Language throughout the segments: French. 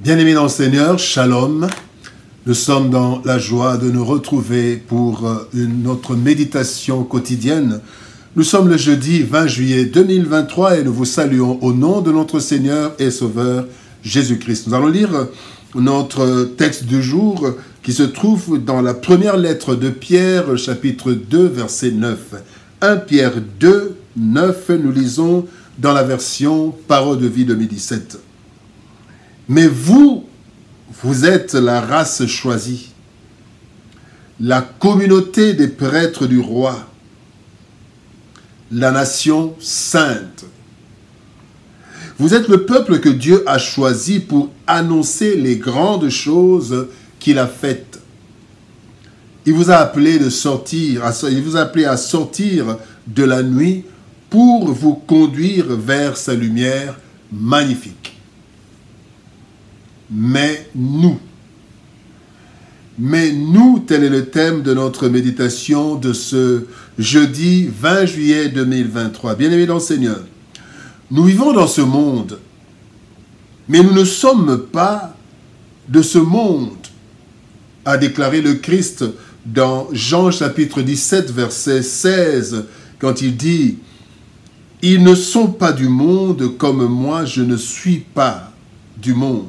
Bien-aimés dans le Seigneur, Shalom. Nous sommes dans la joie de nous retrouver pour notre méditation quotidienne. Nous sommes le jeudi 20 juillet 2023 et nous vous saluons au nom de notre Seigneur et Sauveur Jésus-Christ. Nous allons lire notre texte du jour qui se trouve dans la première lettre de Pierre, chapitre 2, verset 9. 1 Pierre 2, 9, nous lisons dans la version Parole de vie 2017. Mais vous êtes la race choisie, la communauté des prêtres du roi, la nation sainte. Vous êtes le peuple que Dieu a choisi pour annoncer les grandes choses qu'il a faites. Il vous a appelé à sortir de la nuit pour vous conduire vers sa lumière magnifique. Mais nous, tel est le thème de notre méditation de ce jeudi 20 juillet 2023. Bien-aimés dans le Seigneur, nous vivons dans ce monde, mais nous ne sommes pas de ce monde, a déclaré le Christ dans Jean chapitre 17, verset 16, quand il dit « Ils ne sont pas du monde comme moi, je ne suis pas du monde ».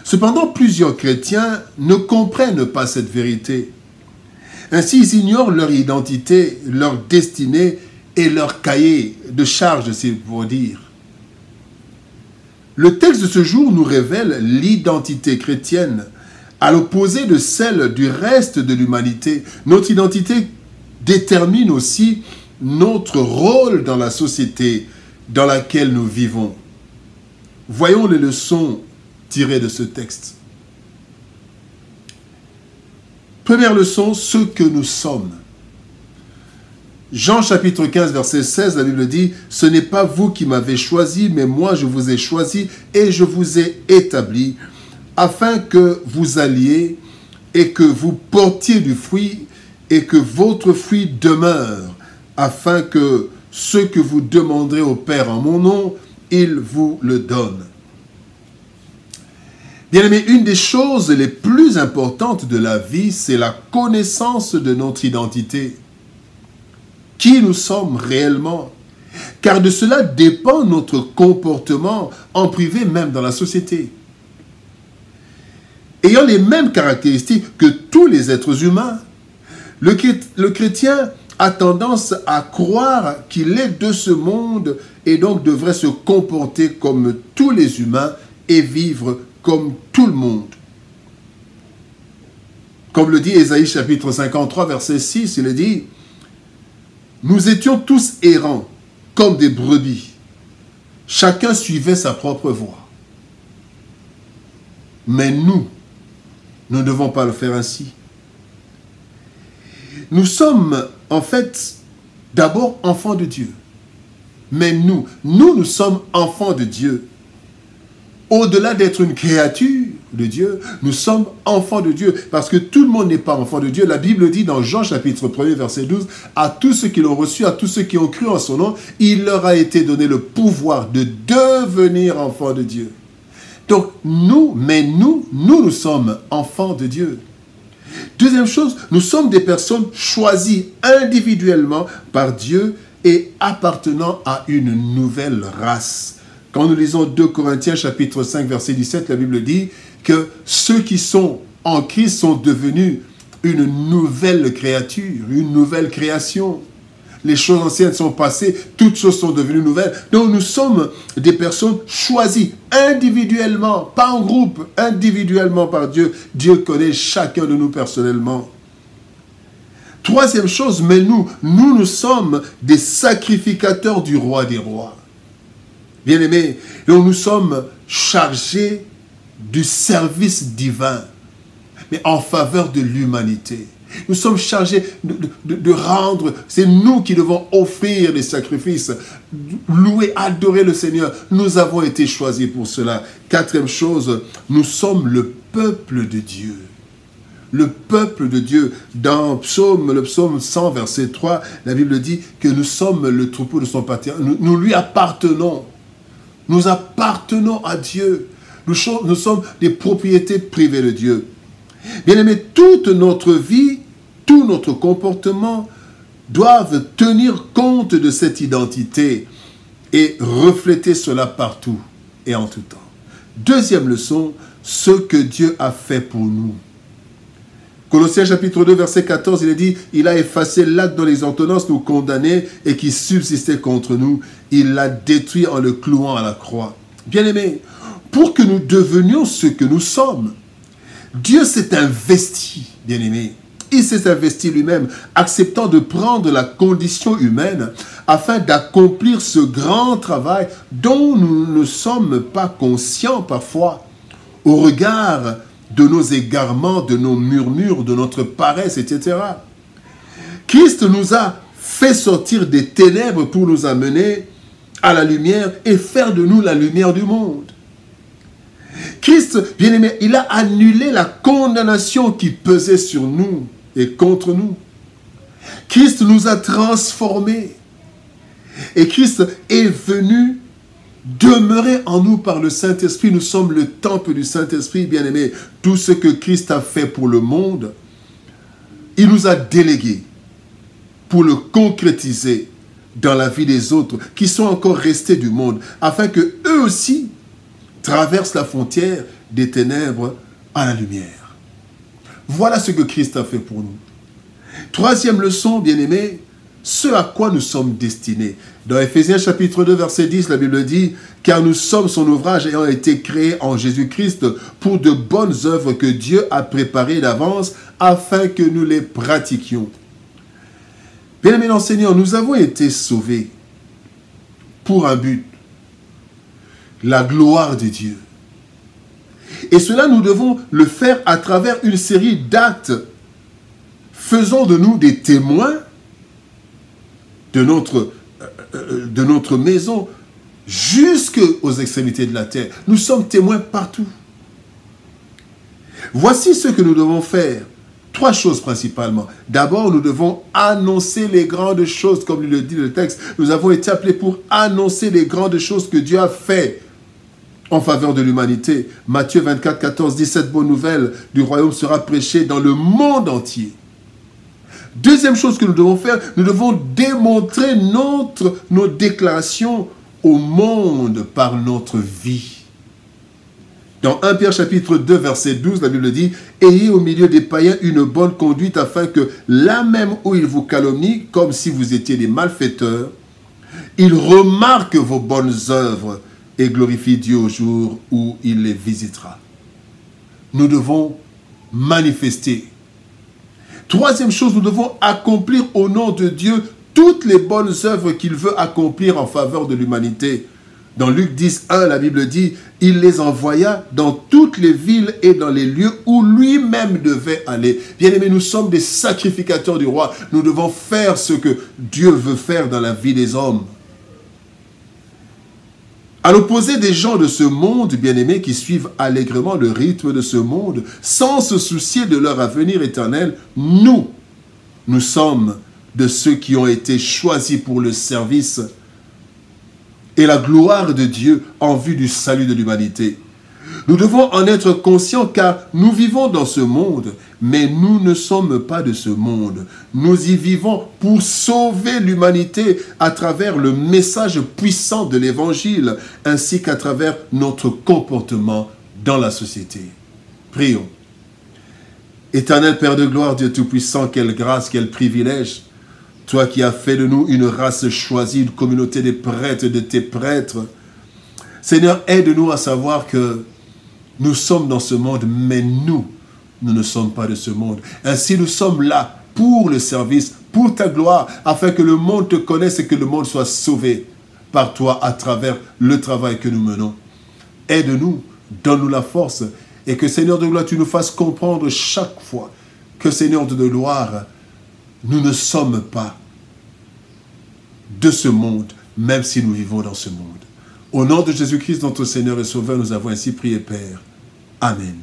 Cependant, plusieurs chrétiens ne comprennent pas cette vérité. Ainsi, ils ignorent leur identité, leur destinée et leur cahier de charge, c'est pour dire. Le texte de ce jour nous révèle l'identité chrétienne, à l'opposé de celle du reste de l'humanité. Notre identité détermine aussi notre rôle dans la société dans laquelle nous vivons. Voyons les leçons tiré de ce texte. Première leçon, ce que nous sommes. Jean chapitre 15, verset 16, la Bible dit « Ce n'est pas vous qui m'avez choisi, mais moi je vous ai choisi et je vous ai établi, afin que vous alliez et que vous portiez du fruit et que votre fruit demeure, afin que ce que vous demanderez au Père en mon nom, il vous le donne. » Bien-aimés, une des choses les plus importantes de la vie, c'est la connaissance de notre identité. Qui nous sommes réellement? Car de cela dépend notre comportement en privé, même dans la société. Ayant les mêmes caractéristiques que tous les êtres humains, le chrétien a tendance à croire qu'il est de ce monde et donc devrait se comporter comme tous les humains et vivre comme tout le monde. Comme le dit Ésaïe chapitre 53, verset 6, il est dit « Nous étions tous errants, comme des brebis. Chacun suivait sa propre voie. Mais nous ne devons pas le faire ainsi. Nous sommes, en fait, d'abord enfants de Dieu. Mais nous sommes enfants de Dieu. Au-delà d'être une créature de Dieu, nous sommes enfants de Dieu. Parce que tout le monde n'est pas enfant de Dieu. La Bible dit dans Jean chapitre 1, verset 12, « À tous ceux qui l'ont reçu, à tous ceux qui ont cru en son nom, il leur a été donné le pouvoir de devenir enfants de Dieu. » Donc nous sommes enfants de Dieu. Deuxième chose, nous sommes des personnes choisies individuellement par Dieu et appartenant à une nouvelle race. Quand nous lisons 2 Corinthiens chapitre 5 verset 17, la Bible dit que ceux qui sont en Christ sont devenus une nouvelle créature, une nouvelle création. Les choses anciennes sont passées, toutes choses sont devenues nouvelles. Donc nous sommes des personnes choisies individuellement, pas en groupe, individuellement par Dieu. Dieu connaît chacun de nous personnellement. Troisième chose, mais nous sommes des sacrificateurs du roi des rois. Bien-aimés, donc nous sommes chargés du service divin, mais en faveur de l'humanité. Nous sommes chargés de rendre, c'est nous qui devons offrir les sacrifices, louer, adorer le Seigneur. Nous avons été choisis pour cela. Quatrième chose, nous sommes le peuple de Dieu. Le peuple de Dieu. Dans le psaume 100, verset 3, la Bible dit que nous sommes le troupeau de son pâturage. Nous lui appartenons. Nous appartenons à Dieu. Nous sommes des propriétés privées de Dieu. Bien-aimés, toute notre vie, tout notre comportement doivent tenir compte de cette identité et refléter cela partout et en tout temps. Deuxième leçon, ce que Dieu a fait pour nous. Colossiens chapitre 2, verset 14, il est dit, « Il a effacé l'acte dont les ordonnances nous condamnaient et qui subsistait contre nous. Il l'a détruit en le clouant à la croix. » Bien-aimés, pour que nous devenions ce que nous sommes, Dieu s'est investi, bien-aimés. Il s'est investi lui-même, acceptant de prendre la condition humaine afin d'accomplir ce grand travail dont nous ne sommes pas conscients parfois au regard de nos égarements, de nos murmures, de notre paresse, etc. Christ nous a fait sortir des ténèbres pour nous amener à la lumière et faire de nous la lumière du monde. Christ, bien-aimé, il a annulé la condamnation qui pesait sur nous et contre nous. Christ nous a transformés. Et Christ est venu demeurer en nous par le Saint-Esprit. Nous sommes le temple du Saint-Esprit, bien-aimé. Tout ce que Christ a fait pour le monde, il nous a délégués pour le concrétiser dans la vie des autres qui sont encore restés du monde, afin que eux aussi traversent la frontière des ténèbres à la lumière. Voilà ce que Christ a fait pour nous. Troisième leçon, bien-aimés, ce à quoi nous sommes destinés. Dans Éphésiens chapitre 2, verset 10, la Bible dit « Car nous sommes son ouvrage ayant été créés en Jésus-Christ pour de bonnes œuvres que Dieu a préparées d'avance afin que nous les pratiquions. » Bien-aimés dans le Seigneur, nous avons été sauvés pour un but, la gloire de Dieu. Et cela, nous devons le faire à travers une série d'actes. Faisons de nous des témoins de notre maison jusqu'aux extrémités de la terre. Nous sommes témoins partout. Voici ce que nous devons faire. 3 choses principalement. D'abord, nous devons annoncer les grandes choses, comme le dit le texte. Nous avons été appelés pour annoncer les grandes choses que Dieu a faites en faveur de l'humanité. Matthieu 24, 14 dit, cette bonne nouvelle du royaume sera prêchée dans le monde entier. Deuxième chose que nous devons faire, nous devons démontrer nos déclarations au monde par notre vie. Dans 1 Pierre chapitre 2, verset 12, la Bible dit, « Ayez au milieu des païens une bonne conduite afin que là même où ils vous calomnient, comme si vous étiez des malfaiteurs, ils remarquent vos bonnes œuvres et glorifient Dieu au jour où il les visitera. » Nous devons manifester. Troisième chose, nous devons accomplir au nom de Dieu toutes les bonnes œuvres qu'il veut accomplir en faveur de l'humanité. Dans Luc 10, 1, la Bible dit, « Il les envoya dans toutes les villes et dans les lieux où lui-même devait aller. » Bien-aimés, nous sommes des sacrificateurs du roi. Nous devons faire ce que Dieu veut faire dans la vie des hommes. À l'opposé des gens de ce monde, bien-aimés, qui suivent allègrement le rythme de ce monde, sans se soucier de leur avenir éternel, nous sommes de ceux qui ont été choisis pour le service et la gloire de Dieu en vue du salut de l'humanité. Nous devons en être conscients car nous vivons dans ce monde, mais nous ne sommes pas de ce monde. Nous y vivons pour sauver l'humanité à travers le message puissant de l'Évangile, ainsi qu'à travers notre comportement dans la société. Prions. Éternel Père de gloire, Dieu Tout-Puissant, quelle grâce, quel privilège. Toi qui as fait de nous une race choisie, une communauté des prêtres, de tes prêtres. Seigneur, aide-nous à savoir que nous sommes dans ce monde, mais nous ne sommes pas de ce monde. Ainsi, nous sommes là pour le service, pour ta gloire, afin que le monde te connaisse et que le monde soit sauvé par toi à travers le travail que nous menons. Aide-nous, donne-nous la force et que, Seigneur de gloire, tu nous fasses comprendre chaque fois que, Seigneur de gloire, nous ne sommes pas de ce monde, même si nous vivons dans ce monde. Au nom de Jésus-Christ, notre Seigneur et Sauveur, nous avons ainsi prié, Père. Amen.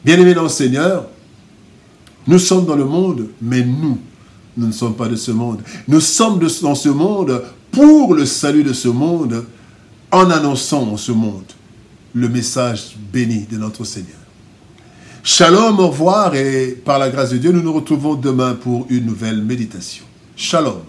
Bien-aimés dans le Seigneur, nous sommes dans le monde, mais nous ne sommes pas de ce monde. Nous sommes dans ce monde pour le salut de ce monde, en annonçant en ce monde le message béni de notre Seigneur. Shalom, au revoir et par la grâce de Dieu, nous nous retrouvons demain pour une nouvelle méditation. Shalom.